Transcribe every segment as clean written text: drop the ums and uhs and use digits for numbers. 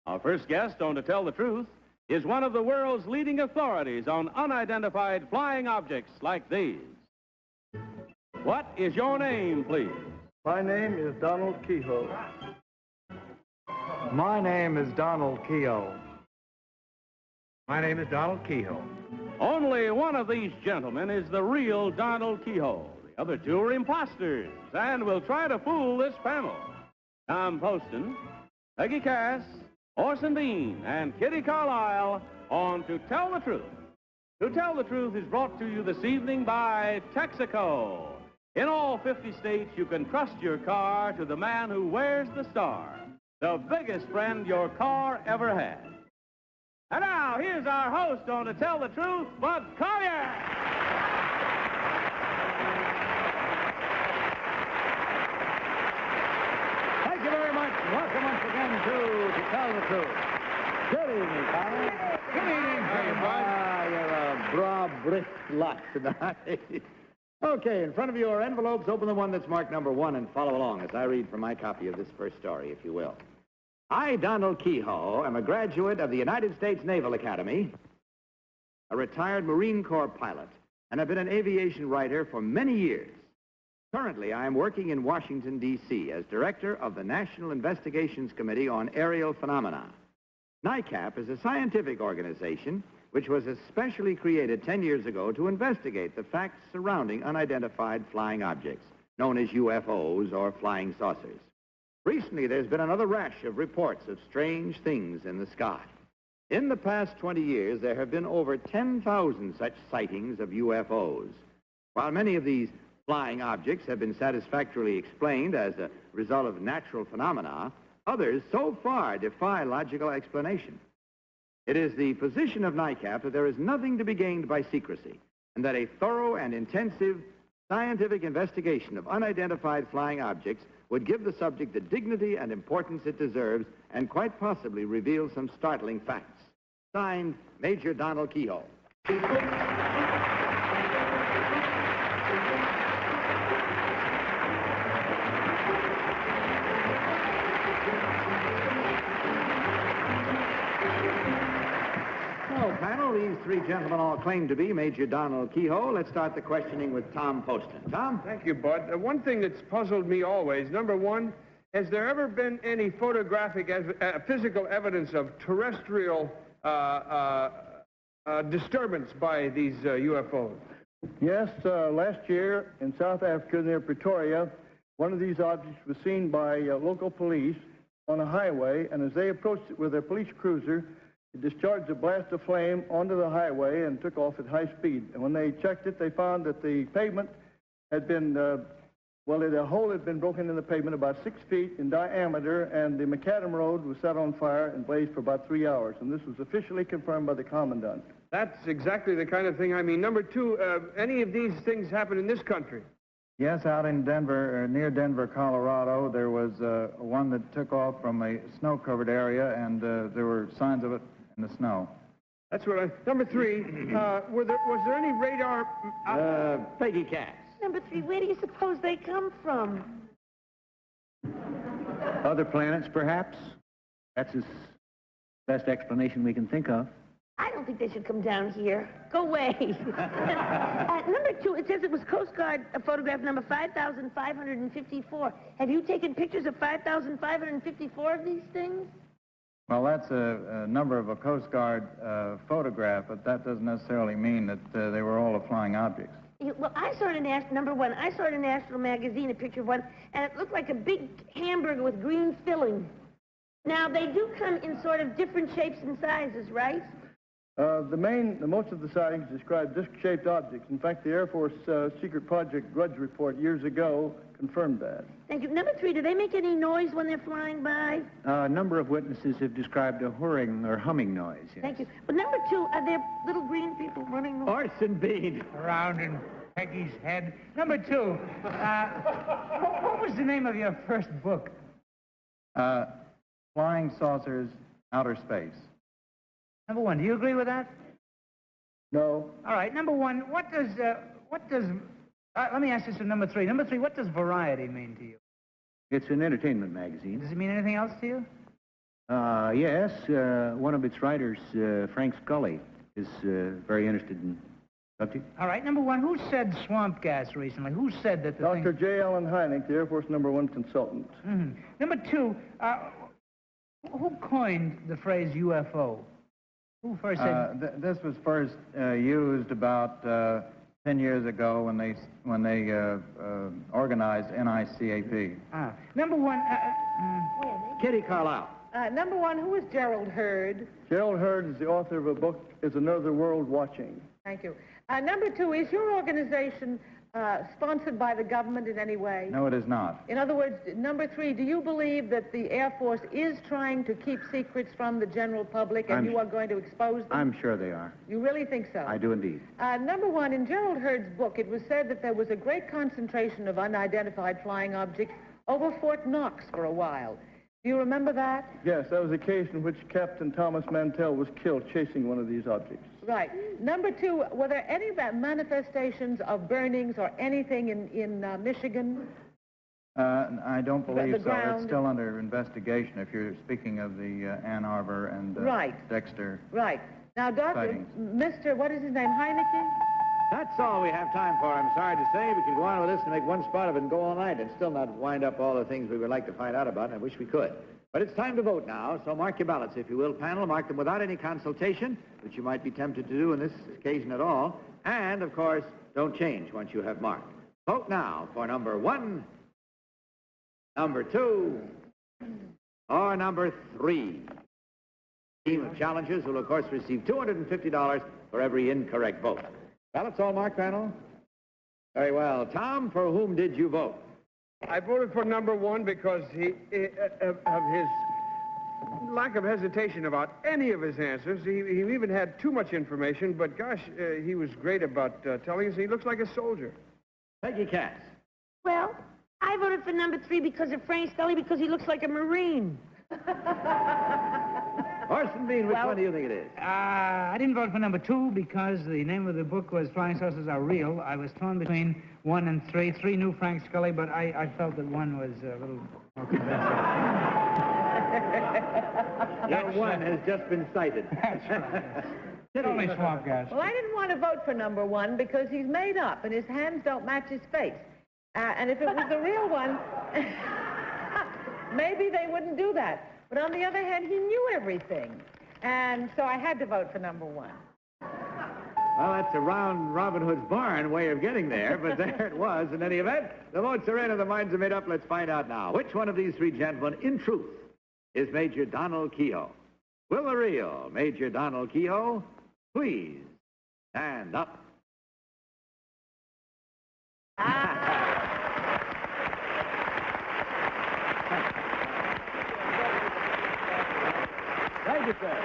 Our first guest on To Tell the Truth is one of the world's leading authorities on unidentified flying objects like these. What is your name, please? My name is Donald Keyhoe. My name is Donald Keyhoe. My name is Donald Keyhoe. Only one of these gentlemen is the real Donald Keyhoe. The other two are imposters and will try to fool this panel. Tom Poston, Peggy Cass, Orson Bean, and Kitty Carlisle on To Tell the Truth. To Tell the Truth is brought to you this evening by Texaco. In all 50 states, you can trust your car to the man who wears the star, the biggest friend your car ever had. And now, here's our host on To Tell the Truth, Bud Collier. Thank you very much. Welcome once again to Tell the Truth. Good evening, Collier. Good evening. How are you, Bud? You're a bra brisk lot tonight. Okay, in front of you are envelopes. Open the one that's marked number 1 and follow along as I read from my copy of this first story, if you will. I, Donald Keyhoe, am a graduate of the United States Naval Academy, a retired Marine Corps pilot, and have been an aviation writer for many years. Currently, I am working in Washington, D.C. as director of the National Investigations Committee on Aerial Phenomena. NICAP is a scientific organization which was especially created 10 years ago to investigate the facts surrounding unidentified flying objects, known as UFOs or flying saucers. Recently, there's been another rash of reports of strange things in the sky. In the past 20 years, there have been over 10,000 such sightings of UFOs. While many of these flying objects have been satisfactorily explained as a result of natural phenomena, others so far defy logical explanation. It is the position of NICAP that there is nothing to be gained by secrecy, and that a thorough and intensive scientific investigation of unidentified flying objects would give the subject the dignity and importance it deserves and quite possibly reveal some startling facts. Signed, Major Donald Keyhoe. Well, panel, these three gentlemen all claim to be Major Donald Keyhoe. Let's start the questioning with Tom Poston. Tom? Thank you, Bud. One thing that's puzzled me always, number one, has there ever been any photographic, physical evidence of terrestrial disturbance by these UFOs? Yes, last year in South Africa near Pretoria, one of these objects was seen by local police on a highway, and as they approached it with their police cruiser, it discharged a blast of flame onto the highway and took off at high speed. And when they checked it, they found that the pavement had been, a hole had been broken in the pavement about 6 feet in diameter, and the macadam road was set on fire and blazed for about 3 hours. And this was officially confirmed by the commandant. That's exactly the kind of thing I mean. Number two, any of these things happen in this country? Yes, out in Denver, near Denver, Colorado, there was one that took off from a snow-covered area, and there were signs of it in the snow. That's what I... Number three, was there any radar... Peggy Cass. Number 3, where do you suppose they come from? Other planets, perhaps? That's the best explanation we can think of. I don't think they should come down here. Go away. Number 2, it says it was Coast Guard photograph number 5,554. Have you taken pictures of 5,554 of these things? Well, that's a number of a Coast Guard photograph, but that doesn't necessarily mean that they were all flying objects. Well, I saw it in number 1. I saw it in National Magazine, a picture of one, and it looked like a big hamburger with green filling. Now, they do come in sort of different shapes and sizes, right? Most of the sightings describe disc-shaped objects. In fact, the Air Force Secret Project Grudge Report years ago confirmed that. Thank you. Number 3, do they make any noise when they're flying by? A number of witnesses have described a whirring or humming noise. Yes. Thank you. Well, number 2, are there little green people running? Orson Bean. Around in Peggy's head. Number 2, what was the name of your first book? Flying Saucers, Outer Space. Number 1, do you agree with that? No. All right, number 1, let me ask this to number 3. Number 3, what does variety mean to you? It's an entertainment magazine. Does it mean anything else to you? Yes, one of its writers, Frank Scully, is very interested in the subject. All right, number one, who said swamp gas recently? Who said that the Dr. thing... J. Allen Hynek, the Air Force #1 consultant. Mhm. Number two, who coined the phrase UFO? Who first said... This was first used about 10 years ago when they organized NICAP. Number one, Kitty Carlisle. Number one, who is Gerald Hurd? Gerald Hurd is the author of a book, Is Another World Watching? Thank you. Number two, is your organization sponsored by the government in any way? No, it is not. In other words, number three, do you believe that the Air Force is trying to keep secrets from the general public and you are going to expose them? I'm sure they are. You really think so? I do indeed. Number one, in Gerald Hurd's book, it was said that there was a great concentration of unidentified flying objects over Fort Knox for a while. Do you remember that? Yes, that was the case in which Captain Thomas Mantell was killed chasing one of these objects. Right. Number two, were there any manifestations of burnings or anything in Michigan? I don't believe The so. ground. It's still under investigation if you're speaking of the Ann Arbor and Right. Dexter. Right. Now, Sightings. Mr., what is his name, Heineke? That's all we have time for, I'm sorry to say. We could go on with this and make one spot of it and go all night and still not wind up all the things we would like to find out about, and I wish we could. But it's time to vote now, so mark your ballots, if you will, panel. Mark them without any consultation, which you might be tempted to do on this occasion at all. And, of course, don't change once you have marked. Vote now for number one, number two, or number three. Team of challengers will, of course, receive $250 for every incorrect vote. Ballots all marked, panel? Very well. Tom, for whom did you vote? I voted for number one because of his lack of hesitation about any of his answers. He even had too much information, but gosh, he was great about telling us he looks like a soldier. Peggy Cass. Well, I voted for number three because of Frank Scully, because he looks like a Marine. Orson Bean, which one do you think it is? I didn't vote for number two because the name of the book was Flying Saucers Are Real. I was torn between one and three. Three knew Frank Scully, but I felt that one was a little more convincing. That one has just been cited. That's right. It's only swamp gas. Well, I didn't want to vote for number one because he's made up and his hands don't match his face. And if it was the real one, maybe they wouldn't do that. But on the other hand, he knew everything. And so I had to vote for number one. Well, that's a round Robin Hood's barn way of getting there, but there it was. In any event, the votes are in and the minds are made up. Let's find out now. Which one of these three gentlemen, in truth, is Major Donald Keyhoe? Will the real Major Donald Keyhoe please stand up? Thank you, sir.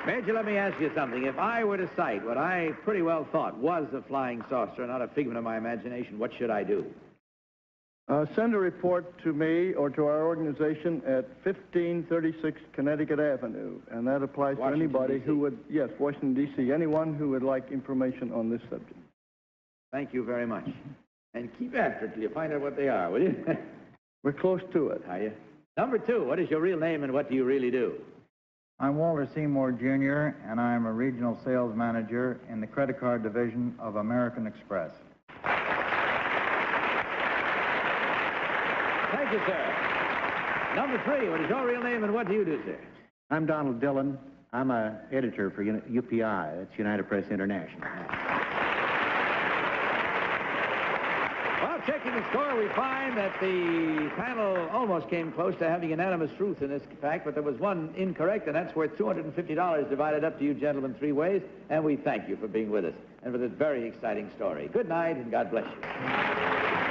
Major, let me ask you something. If I were to cite what I pretty well thought was a flying saucer, not a figment of my imagination, what should I do? Send a report to me or to our organization at 1536 Connecticut Avenue, and that applies to Washington, anybody D.C. who would, yes, Washington, D.C., anyone who would like information on this subject. Thank you very much. And keep after it till you find out what they are, will you? We're close to it. Are you? Number two, what is your real name and what do you really do? I'm Walter Seymour, Jr., and I'm a regional sales manager in the credit card division of American Express. Thank you, sir. Number three, what is your real name and what do you do, sir? I'm Donald Dillon. I'm an editor for UPI. That's United Press International. Well, checking the score, we find that the panel almost came close to having unanimous truth in this fact, but there was one incorrect, and that's worth $250 divided up to you gentlemen three ways, and we thank you for being with us and for this very exciting story. Good night, and God bless you.